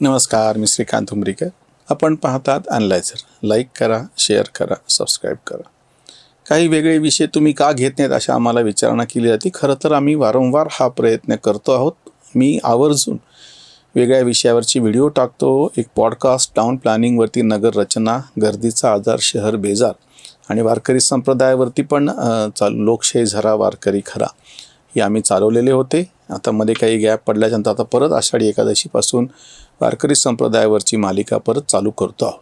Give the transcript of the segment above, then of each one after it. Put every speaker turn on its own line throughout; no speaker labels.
नमस्कार, मी श्रीकांत उमरीकर. आपण पाहतात अॅनलायझर. लाईक करा, शेअर करा, सबस्क्राईब करा. काही वेगळे विषय तुम्ही का घेत नाहीत अशा आम्हाला विचारणा केली जाते. खरं तर आम्ही वारंवार हा प्रयत्न करतो आहोत. मी आवर्जून वेगळ्या विषयावरची व्हिडिओ टाकतो. एक पॉडकास्ट टाउन प्लॅनिंगवरती, नगर रचना, गर्दीचा आजार, शहर बेजार आणि वारकरी संप्रदायावरती पण लोकशाही झरा वारकरी खरा हे आम्ही चालवलेले होते. आता मध्ये काही गॅप पडल्याच्यानंतर आता परत आषाढी एकादशीपासून वारकरी संप्रदायावरची मालिका परत चालू करतो आहोत.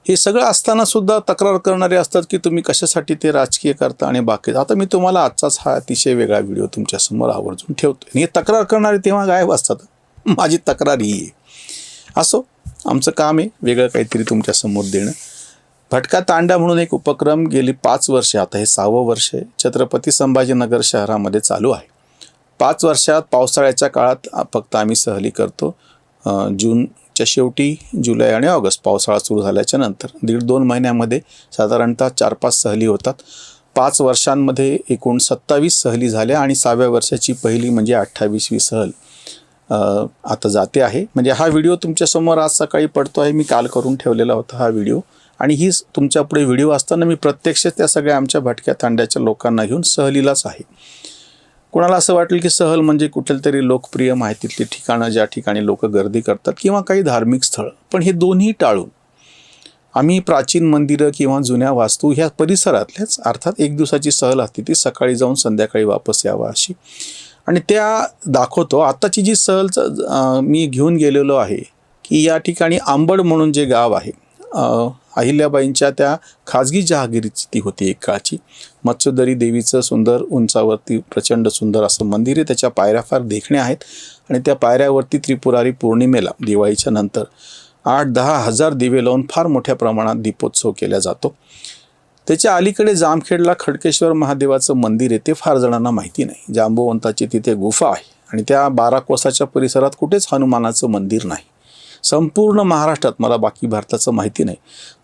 हे सगळं असतानासुद्धा तक्रार करणारे असतात की तुम्ही कशासाठी ते राजकीय करता आणि बाकी. आता मी तुम्हाला आजचाच हा अतिशय वेगळा व्हिडिओ तुमच्यासमोर आवर्जून ठेवतो. आणि हे तक्रार करणारे तेव्हा गायब असतात. माझी तक्रार ही आहे. असो, आमचं काम आहे वेगळं काहीतरी तुमच्यासमोर देणं. भटका तांडा म्हणून एक उपक्रम गेली 5 वर्षे, आता हे 6वं वर्ष आहे, छत्रपती संभाजीनगर शहरामध्ये चालू आहे. 5 वर्षात पावसाळ्याच्या काळात फक्त आम्ही सहली करतो. जूनच्या शेवटी, जुलै आणि ऑगस्ट पावसाळा सुरू झाल्याच्या नंतर 1.5-2 महिन्यामध्ये साधारणतः 4-5 सहली होतात. 5 वर्षांमध्ये एकूण 27 सहली झाल्या आणि 6व्या वर्षाची पहिली म्हणजे 28वी सहल आता जाते आहे. म्हणजे हा व्हिडिओ तुमच्यासमोर आज सकाळी पडतो आहे. मी काल करून ठेवलेला होता हा व्हिडिओ आणि ही तुमच्यापुढे व्हिडिओ असताना मी प्रत्यक्ष त्या सगळ्या आमच्या भटक्या तांड्याच्या लोकांना घेऊन सहलीलाच आहे. कोणाला असं वाटेल की सहल म्हणजे कुठले तरी लोकप्रिय माहितीतली ठिकाणं ज्या ठिकाणी लोक गर्दी करतात किंवा काही धार्मिक स्थळं, पण हे दोन्ही टाळून आम्ही प्राचीन मंदिरं किंवा जुन्या वास्तू ह्या परिसरातल्याच, अर्थात 1 दिवसाची सहल असते ती सकाळी जाऊन संध्याकाळी वापस यावं अशी, आणि त्या दाखवतो. आत्ताची जी सहल मी घेऊन गेलेलो आहे की या ठिकाणी आंबड म्हणून जे गाव आहे, अहिल्याबाईंच्या त्या खाजगी जहागिरीची ती होती एक काळची. मत्स्योदरी देवीचं सुंदर उंचावरती प्रचंड सुंदर असं मंदिर आहे. त्याच्या पायऱ्या फार देखण्या आहेत आणि त्या पायऱ्यावरती त्रिपुरारी पौर्णिमेला दिवाळीच्या नंतर 8-10 हजार दिवे लावून फार मोठ्या प्रमाणात दीपोत्सव केला जातो. त्याच्या अलीकडे जामखेडला खडकेश्वर महादेवाचं मंदिर आहे. ते फार जणांना माहिती नाही. जांबुवंताची तिथे गुफा आहे आणि त्या 12 कोसाच्या परिसरात कुठेच हनुमानाचं मंदिर नाही. संपूर्ण महाराष्ट्रात, मला बाकी भारताचं माहिती नाही,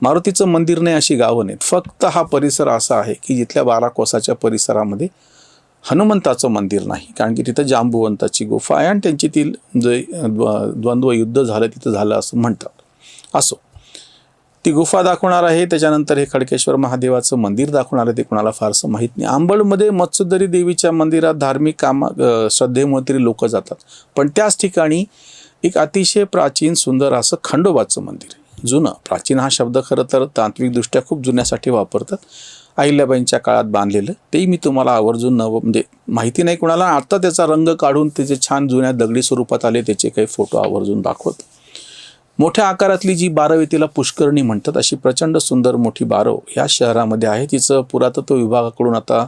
मारुतीचं मंदिर नाही अशी गावं नाहीत. फक्त हा परिसर असा आहे की जिथल्या 12 कोसाच्या परिसरामध्ये हनुमंताचं मंदिर नाही, कारण की तिथं जांबुवंताची गुफा आहे आणि त्यांची ती जे द्वंद्व युद्ध झालं तिथं झालं असं म्हणतात. असो, ती गुफा दाखवणार आहे. त्याच्यानंतर हे खडकेश्वर महादेवाचं मंदिर दाखवणार आहे. ते कोणाला फारसं माहीत नाही. आंबडमध्ये मत्स्योदरी देवीच्या मंदिरात धार्मिक श्रद्धेमुळे तरी लोक जातात, पण त्याच ठिकाणी एक अतिशय प्राचीन सुंदर असं खंडोबाचं मंदिर आहे. जुनं, प्राचीन हा शब्द खरं तर तांत्रिकदृष्ट्या खूप जुन्यासाठी वापरतात. अहिल्याबाईंच्या काळात बांधलेलं, तेही मी तुम्हाला आवर्जून म्हणजे माहिती नाही कोणाला, आता त्याचा रंग काढून त्याचे छान जुन्या दगडी स्वरूपात आले, त्याचे काही फोटो आवर्जून दाखवतो. मोठ्या आकारातली जी बारव आहे तिला पुष्करणी म्हणतात. अशी प्रचंड सुंदर मोठी बारव ह्या शहरामध्ये आहे. तिचं पुरातत्व विभागाकडून आता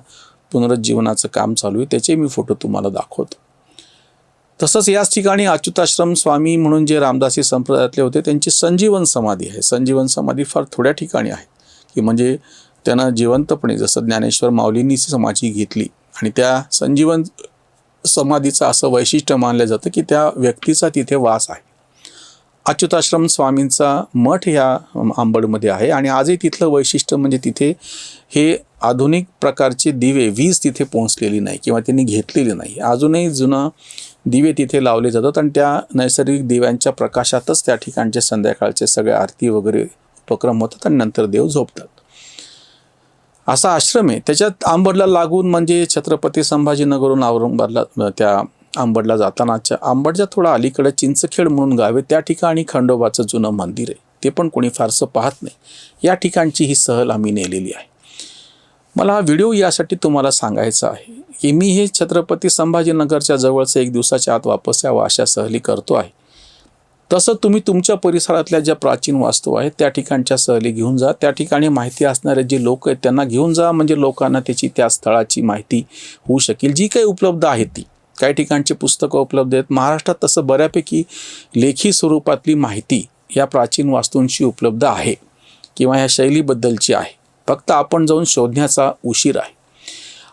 पुनरुज्जीवनाचं काम चालू आहे. त्याचे मी फोटो तुम्हाला दाखवतो. तसंच याच ठिकाणी अच्युताश्रम स्वामी म्हणून जे रामदासी संप्रदायातले होते त्यांची संजीवन समाधी आहे. संजीवन समाधी फार थोड्या ठिकाणी आहे की म्हणजे त्यानं जिवंतपणे, जसं ज्ञानेश्वर माऊलींनी समाधी घेतली आणि त्या संजीवन समाधीचं असं वैशिष्ट्य मानलं जातं की त्या व्यक्तीचा तिथे वास आहे. अच्युताश्रम स्वामींचा मठ ह्या आंबडमध्ये आहे आणि आजही तिथलं वैशिष्ट्य म्हणजे तिथे हे आधुनिक प्रकारचे दिवे, वीज तिथे पोहोचलेली नाही किंवा त्यांनी घेतलेली नाही. अजूनही जुनं दिवे तिथे लावले जातात आणि त्या नैसर्गिक दिव्यांच्या प्रकाशातच त्या ठिकाणचे संध्याकाळचे सगळे आरती वगैरे उपक्रम होतात आणि नंतर देव झोपतात. असा आश्रम आहे. त्याच्यात आंबडला लागून म्हणजे छत्रपती संभाजीनगरहून औरंगाबादला त्या आंबडला जातानाच्या आंबडच्या थोडा अलीकडे चिंचखेड म्हणून गाव आहे. त्या ठिकाणी खंडोबाचं जुनं मंदिर आहे. ते पण कोणी फारसं पाहत नाही. या ठिकाणची ही सहल आम्ही नेलेली आहे. मला हा व्हिडिओ यासाठी तुम्हाला सांगायचा आहे की मी हे छत्रपती संभाजीनगरच्या जवळचं 1 दिवसाच्या आत वापस यावं अशा सहली करतो आहे. तसं तुम्ही तुमच्या परिसरातल्या ज्या प्राचीन वास्तू आहेत त्या ठिकाणच्या सहली घेऊन जा. त्या ठिकाणी माहिती असणारे जे लोक आहेत त्यांना घेऊन जा, म्हणजे लोकांना त्याची त्या स्थळाची माहिती होऊ शकेल. जी काही उपलब्ध आहे ती, काही ठिकाणची पुस्तकं उपलब्ध आहेत. महाराष्ट्रात तसं बऱ्यापैकी लेखी स्वरूपातली माहिती या प्राचीन वास्तूंची उपलब्ध आहे किंवा ह्या शैलीबद्दलची आहे. फक्त आपण जाऊन शोधण्याचा उशीर आहे.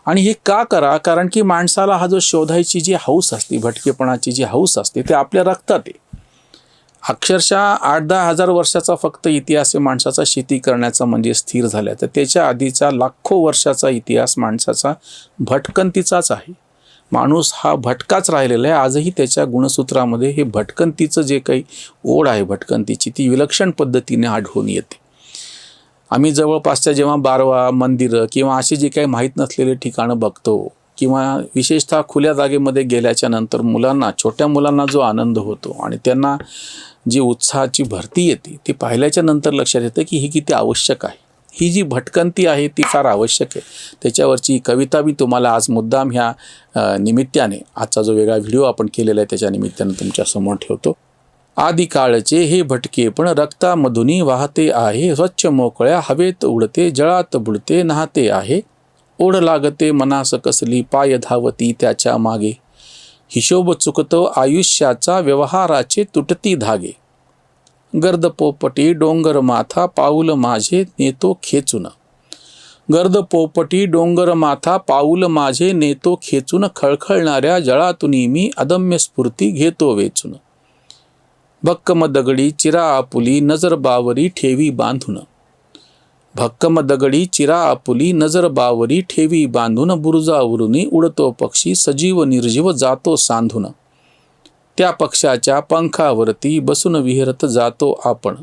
आणि हे का करा? कारण की माणसाला हा जो शोधायची जी हौस असते, भटकेपणाची जी हौस असते, ते आपल्या रक्तात आहे. अक्षरशः 8-10 हजार वर्षाचा फक्त इतिहास आहे माणसाचा शेती करण्याचा म्हणजे स्थिर झाल्या. तर त्याच्या आधीचा लाखो वर्षाचा इतिहास माणसाचा भटकंतीचाच आहे. माणूस हा भटकाच राहिलेला आहे. आजही त्याच्या गुणसूत्रामध्ये हे भटकंतीचं जे काही ओढ आहे भटकंतीची ती विलक्षण पद्धतीने आढळून येते. आम्ही जवळपासच्या जेव्हा बारवा, मंदिरं किंवा अशी जी काही माहीत नसलेले ठिकाणं बघतो किंवा विशेषतः खुल्या जागेमध्ये गेल्याच्या नंतर मुलांना, छोट्या मुलांना जो आनंद होतो आणि त्यांना जी उत्साहाची भरती येते ती पाहिल्याच्या नंतर लक्षात येतं की ही किती आवश्यक आहे. ही जी भटकंती आहे ती फार आवश्यक आहे. त्याच्यावरची कविता मी तुम्हाला आज मुद्दाम ह्या निमित्ताने, आजचा जो वेगळा व्हिडिओ आपण केलेला आहे त्याच्या निमित्ताने तुमच्यासमोर ठेवतो. आदि काळचे हे भटके पण रक्तामधुनी वाहते आहे. स्वच्छ मोकळ्या हवेत उडते, जळात बुडते नाहते आहे. ओढ लागते मनास कसली, पाय धावती त्याच्या मागे. हिशोब चुकतो आयुष्याचा, व्यवहाराचे तुटती धागे. गर्द पोपटी डोंगर माथा, पाऊल माझे नेतो खेचून. गर्द पोपटी डोंगर माथा, पाऊल माझे नेतो खेचून. खळखळणाऱ्या जळातुनी मी अदम्य स्फूर्ती घेतो वेचून. भक्कम दगडी चिरा आपुली, नजर बावरी ठेवी बांधून. भक्कम दगडी चिरा आपुली, नजर बावरी ठेवी बांधून. बुरुजावरुनी उडतो पक्षी, सजीव निर्जीव जातो सांधून. त्या पक्षाच्या पंखावरती बसून विहरत जातो आपण.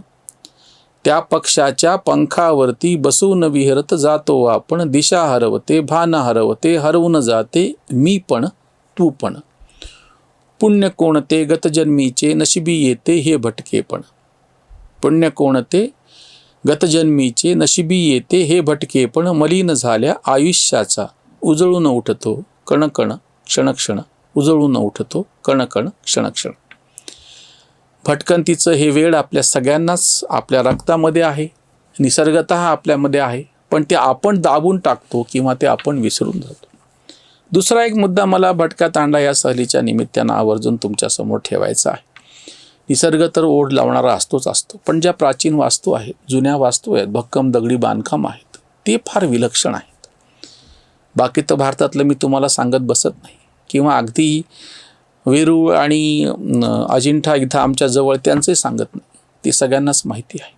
त्या पक्षाच्या पंखावरती बसून विहरत जातो आपण. दिशा हरवते, भान हरवते, हरवून जाते मी पण तू पण. पुण्य कोणते गतजन्मीचे, नशिबी येते हे भटकेपण. पुण्य कोणते गतजन्मीचे, नशिबी येते हे भटकेपण. मलिन झाल्या आयुष्याचा, उजळून उठतो कणकण क्षणक्षण. उजळून उठतो कणकण क्षणक्षण. भटकंतीचं हे वेळ आपल्या सगळ्यांनाच आपल्या रक्तामध्ये आहे, निसर्गतः आपल्यामध्ये आहे, पण ते आपण दाबून टाकतो किंवा ते आपण विसरून जातो. दुसरा एक मुद्दा मला भटका तांडा या सहलीच्या निमित्तानं आवर्जून तुमच्यासमोर ठेवायचा आहे. निसर्ग तर ओढ लावणारा असतो, पण ज्या प्राचीन वास्तू आहेत, जुन्या वास्तू आहेत, भक्कम दगडी बांधकाम आहेत, ते फार विलक्षण आहेत. बाकी तर भारतातलं मी तुम्हाला सांगत बसत नाही, किंवा अगदी वेरूळ आणि अजिंठा इथं आमच्या जवळ त्यांचंही सांगत नाही, ते सगळ्यांनाच माहिती आहे.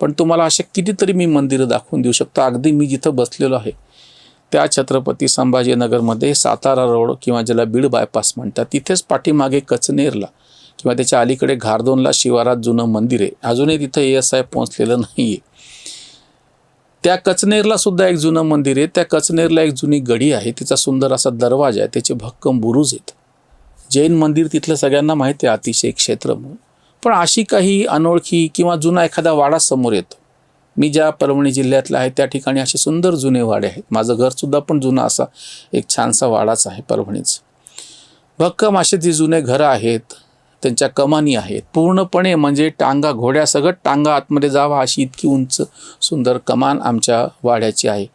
पण तुम्हाला अशा कितीतरी मी मंदिरं दाखवून देऊ शकतो. अगदी मी जिथं बसलेलो आहे त्या छत्रपती संभाजीनगरमध्ये सातारा रोड किंवा ज्याला बीड बायपास म्हणतात, तिथेच पाठीमागे कचनेरला किंवा त्याच्या अलीकडे घारदोनला शिवारात जुनं मंदिर आहे. अजूनही तिथं ASI पोहोचलेलं नाही आहे. त्या कचनेरला सुद्धा एक जुनं मंदिर आहे. त्या कचनेरला एक जुनी गडी आहे, तिचा सुंदर असा दरवाजा आहे, त्याचे भक्कम बुरुज आहेत. जैन मंदिर तिथलं सगळ्यांना माहिती आहे, अतिशय क्षेत्र म्हणून. पण अशी काही अनोळखी किंवा जुना एखादा वाडा समोर येतो. मी ज्या परभणी जिल्ह्यातला आहे त्या ठिकाणी असे सुंदर जुने वाडे आहेत. माझं घरसुद्धा पण जुना असा एक छानसा वाडाच आहे परभणीचं. भक्कम असे जे जुने घरं आहेत, त्यांच्या कमानी आहेत, पूर्णपणे म्हणजे टांगा घोड्यासगट टांगा आतमध्ये जावा अशी इतकी उंच सुंदर कमान आमच्या वाड्याची आहे.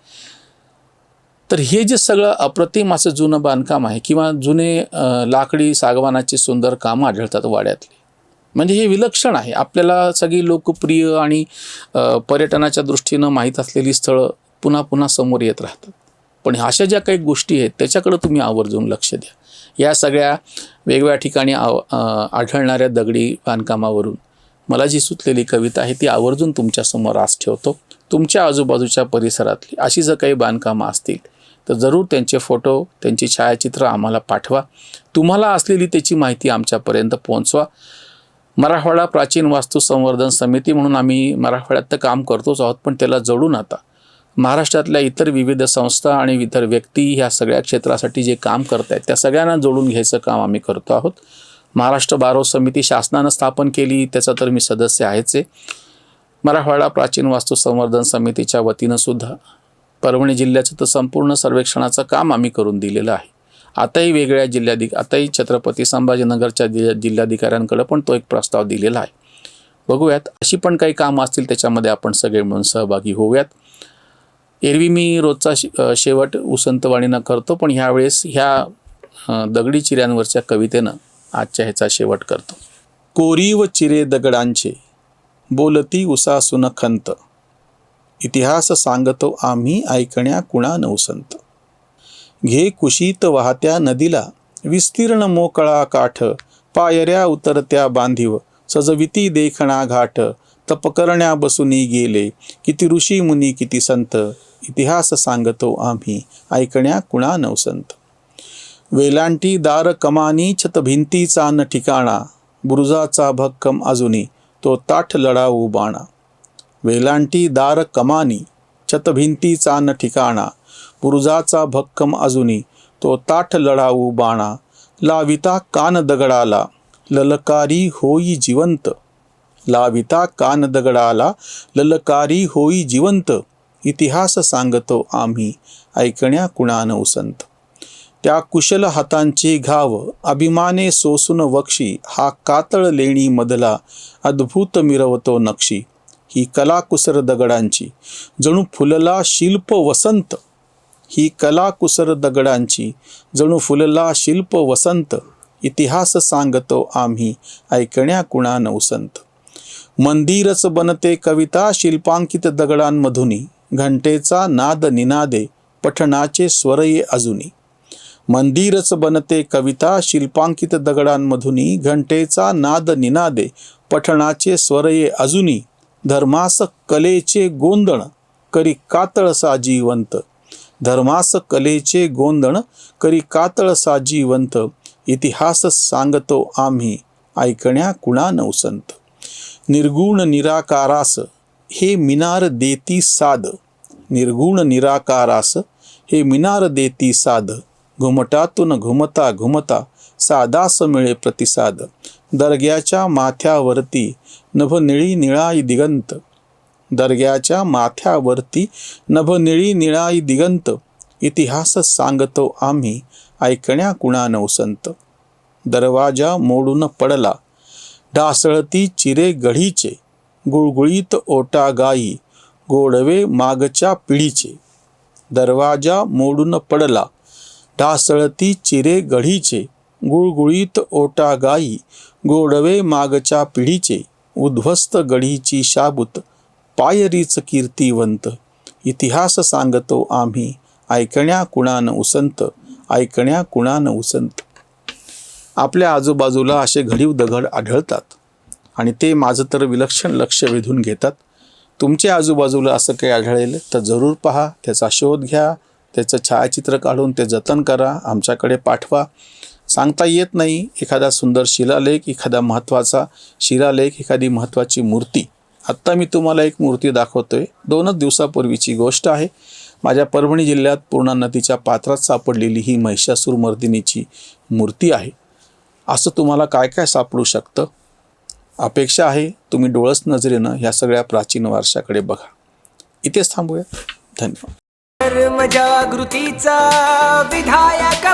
तर हे जे सगळं अप्रतिम असं जुनं बांधकाम आहे किंवा जुने लाकडी सागवानाचे सुंदर कामं आढळतात वाड्यातले, म्हणजे हे विलक्षण आहे. आपल्याला सगळी लोकप्रिय आणि पर्यटनाच्या दृष्टीनं माहीत असलेली स्थळं पुन्हा पुन्हा समोर येत राहतात. पण अशा ज्या काही गोष्टी आहेत त्याच्याकडं तुम्ही आवर्जून लक्ष द्या. या सगळ्या वेगवेगळ्या ठिकाणी आढळणाऱ्या दगडी बांधकामावरून मला जी सुचलेली कविता आहे ती आवर्जून तुमच्यासमोर आज ठेवतो. तुमच्या आजूबाजूच्या परिसरातली अशी जर काही बांधकामं असतील तर जरूर त्यांचे फोटो, त्यांची छायाचित्र आम्हाला पाठवा. तुम्हाला असलेली त्याची माहिती आमच्यापर्यंत पोहोचवा. मराठवाडा प्राचीन वास्तू संवर्धन समिती म्हणून आम्ही मराठवाड्यात तर काम करतोच आहोत, पण त्याला जोडून आता महाराष्ट्रातल्या इतर विविध संस्था आणि इतर व्यक्ती ह्या सगळ्या क्षेत्रासाठी जे काम करत आहेत त्या सगळ्यांना जोडून घ्यायचं काम आम्ही करतो आहोत. महाराष्ट्र बारो समिती शासनानं स्थापन केली, त्याचा तर मी सदस्य आहेच आहे. मराठवाडा प्राचीन वास्तू संवर्धन समितीच्या वतीनं सुद्धा परभणी जिल्ह्याचं तर संपूर्ण सर्वेक्षणाचं काम आम्ही करून दिलेलं आहे. आताही वेगळ्या आताही छत्रपती संभाजीनगरच्या जिल्हाधिकाऱ्यांकडे पण तो एक प्रस्ताव दिलेला आहे. बघूयात, अशी पण काही कामं असतील त्याच्यामध्ये आपण सगळे मिळून सहभागी होऊयात. एरवी मी रोजचा शेवट उसंतवाणीनं करतो, पण ह्यावेळेस ह्या दगडी चिऱ्यांवरच्या कवितेनं आजच्या ह्याचा शेवट करतो. कोरीव चिरे दगडांचे, बोलती उसासून खंत. इतिहास सांगतो आम्ही, ऐकण्या कुणा नवसंत. घे कुशीत वाहत्या नदीला, विस्तीर्ण मोकळा काठ. पायऱ्या उतरत्या बांधीव, सजविती देखणा घाट. तप करण्या बसुनी गेले, किती ऋषी मुनी किती संत. इतिहास सांगतो आम्ही, ऐकण्या कुणा नवसंत. वेलांटी दार कमानी छत भिंतीचा न ठिकाणा, बुरुजाचा भक्कम अजुनी तो ताठ लढाऊ बाणा. वेलांटी दार कमानी छत भिंतीचा न ठिकाणा, बुरुजाचा भक्कम अजुनी तो ताठ लढाऊ बाणा. लाविता कान दगडाला ललकारी होई जिवंत, लाविता कान दगडाला ललकारी होई जिवंत. इतिहास सांगतो आम्ही ऐकण्या कुणान उसंत. त्या कुशल हातांची घाव अभिमाने सोसून वक्षी, हा कातळ लेणी मधला अद्भुत मिरवतो नक्षी. ही कला कुसर दगडांची जणू फुलला शिल्प वसंत, ही कला कुसर दगडांची जणू फुलला शिल्प वसंत. इतिहास सांगतो आम्ही ऐकण्या कुणान उसंत. मंदिरच बनते कविता शिल्पांकित दगडांमधुनी, घंटेचा नाद निनादे पठणाचे स्वर ये अजुनी. मंदिरच बनते कविता शिल्पांकित दगडांमधुनी, घंटेचा नाद निनादे पठणाचे स्वर ये अजुनी. धर्मास कलेचे गोंधळ करी कातळ साजिवंत, धर्मास कलेचे गोंधळ करी कातळ साजिवंत. इतिहास सांगतो आम्ही ऐकण्या कुणान उसंत. निर्गुण निराकारास हे मिनार देती साद, निर्गुण निराकारास हे मिनार देती साद. घुमटातून घुमता घुमता सादास मिळे प्रतिसाद. दर्ग्याच्या माथ्यावरती नभनिळी निळाई दिगंत, दर्ग्याच्या माथ्यावरती नभनिळी निळाई दिगंत. इतिहास सांगतो आम्ही ऐकण्या कुणान उसंत. दरवाजा मोडून पडला ढासळती चिरे गढीचे, गुळगुळीत ओटा गाई गोडवे मागच्या पिढीचे. दरवाजा मोडून पडला ढासळती चिरे गढीचे, गुळगुळीत ओटा गाई गोडवे मागच्या पिढीचे. उद्ध्वस्त गढीची शाबूत पायरीच कीर्तिवंत. इतिहास सांगतो आम्ही ऐकण्या कुणान उसंत, ऐकण्या कुणान उसंत. आपल्या आजूबाजूला असे घडीव दगड आढळतात आणि ते माझं तर विलक्षण लक्ष वेधून घेतात. तुमच्या आजूबाजूला असं काही आढळेल तर जरूर पहा, त्याचा शोध घ्या, त्याचं छायाचित्र काढून ते जतन करा, आमच्याकडे पाठवा. सांगता येत नाही, एखादा सुंदर शिलालेख, एखादा महत्त्वाचा शिलालेख, एखादी महत्त्वाची मूर्ती. आत्ता मी तुम्हाला एक मूर्ती दाखवतोय, 2च दिवसापूर्वीची गोष्ट आहे. माझ्या परभणी जिल्ह्यात पूर्णा नदीच्या पात्रात सापडलेली ही महिषासूरमर्दिनीची मूर्ती आहे. असं तुम्हाला काय काय सापडू शकतं? अपेक्षा आहे तुम्ही डोळस नजरेनं ह्या सगळ्या प्राचीन वारशाकडे बघा. इथेच थांबूया. धन्यवाद.
धर्मजागृतीचा विधायक